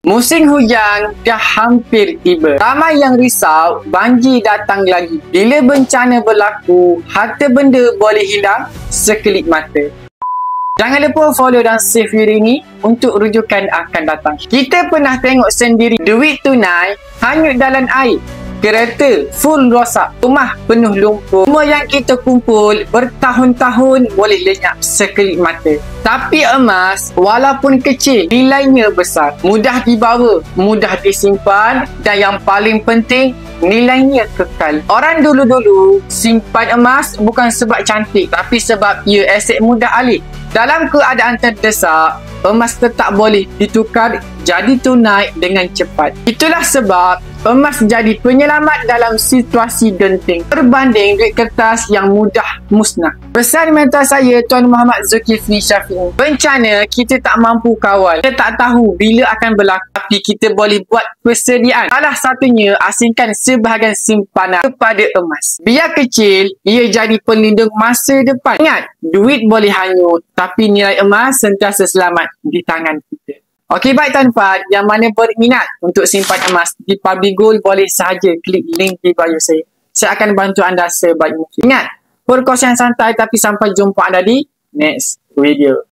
Musim hujan dah hampir tiba. Ramai yang risau banjir datang lagi. Bila bencana berlaku, harta benda boleh hilang sekelip mata. Jangan lupa follow dan save video ini untuk rujukan akan datang. Kita pernah tengok sendiri duit tunai hanyut dalam air. Kereta full rosak, rumah penuh lumpur. Semua yang kita kumpul bertahun-tahun boleh lenyap sekelip mata. Tapi emas walaupun kecil, nilainya besar. Mudah dibawa, mudah disimpan dan yang paling penting, nilainya kekal. Orang dulu-dulu simpan emas bukan sebab cantik, tapi sebab ia aset mudah alih. Dalam keadaan terdesak, emas tetap boleh ditukar jadi tunai dengan cepat. Itulah sebab emas jadi penyelamat dalam situasi genting berbanding duit kertas yang mudah musnah. Pesan mentor saya Tuan Muhammad Zulkifli Syafiee. Bencana kita tak mampu kawal. Kita tak tahu bila akan berlaku, tapi kita boleh buat persediaan. Salah satunya asingkan sebahagian simpanan kepada emas. Biar kecil, ia jadi pelindung masa depan. Ingat, duit boleh hanyut, tapi nilai emas sentiasa selamat di tangan kita. Okey, baik tuan-tuan, yang mana berminat untuk simpan emas di Public Gold boleh sahaja klik link di bio saya. Saya akan bantu anda sebaik mungkin. Ingat, perkongsian santai tapi sampai jumpa anda di next video.